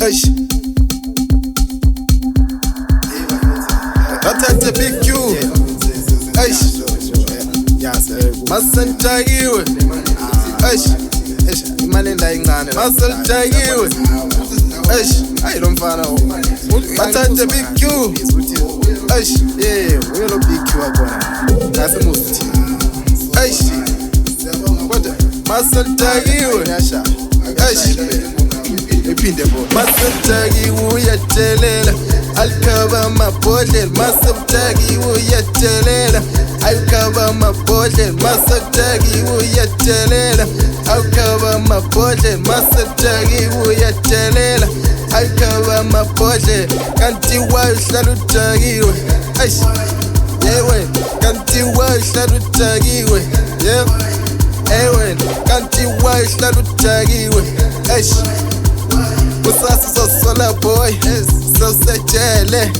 Eish. Bathathe Big Q. Eish. Masenjakiwe. Eish. Imali endayincane. Masenjakiwe. Eish. Hayi lo mfana. Bathathe Big Q. Eish. Yeah, uyelo Big Q akona. Ngase musti. Eish. Kodwa masenjakiwe. Eish. Iphinde bo. Masenjakiwe uyathelela. Alkhaba mabhodlela masebutakiwe uyathelela. Alkhaba mabhodlela masebutakiwe uyathelela. Alkhaba mabhodlela masebutakiwe uyathelela. Alkhaba mabhodlela kanti wahlala utakiwe. Eish. Yewe kanti wahlala utakiwe. Yebo. Ewe kanti wahlala utakiwe. Eish. Usasi sosola boy, sosejele.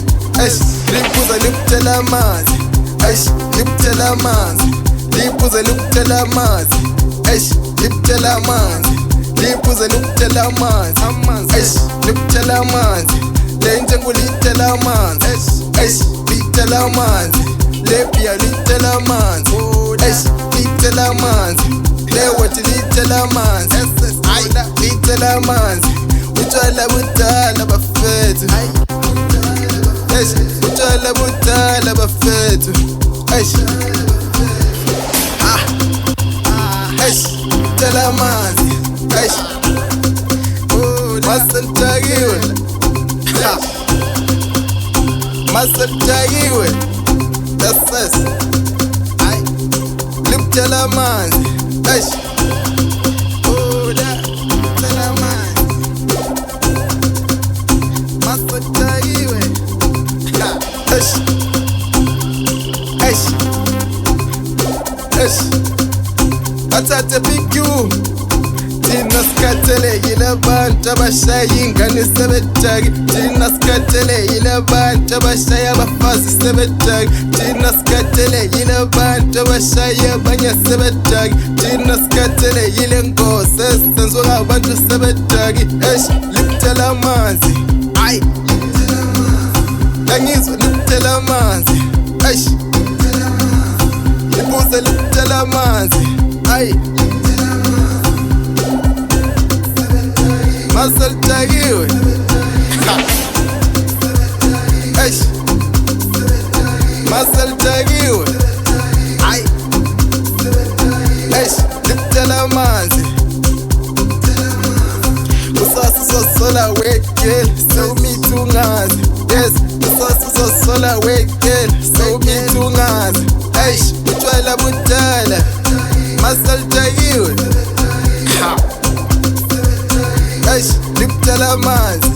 Eish, libuza likutela amanzi. Eish, likutela amanzi. Libuza likutela amanzi. Eish, likutela amanzi. Libuza likutela amanzi. Eish, likutela amanzi. Le njengo litela amanzi. Eish, litela amanzi. Le pia litela amanzi. Eish, litela amanzi. Le wathi litela amanzi. Ay, litela amanzi. Utshwala budala bafethu. Eish, utshwala budala bafethu. Eish. Eish, tela amanzi. Eish. Masenjakiwe. Masenjakiwe. That's it. Ay. Liptela amanzi. Eish. Tela amanzi. Masenjakiwe. Eish. Eish. Eish. Bathathe Big Q. Thina sikhathelekile abantu abashaya ingane sebedaki. Thina sikhathelekile abantu abashaya abafazi sebedaki. Thina sikhathelekile abantu abashaya abanye sebedaki. Thina sikhathelekile inkosi esenziwa ngabantu sebedaki. Eish, liptela amanzi. Ay, angizwa liptela amanzi. Eish, libuza liptela amanzi. Ay, masenjakiwe. Eish, masenjakiwe. Ay, eish, liptela amanzi. Usasi sosola wekele, so mitungazi. Yes, usasi sosola wekele, so mitungazi. Eish, utshwala budala masenjakiwe. Eish, liptela amanzi.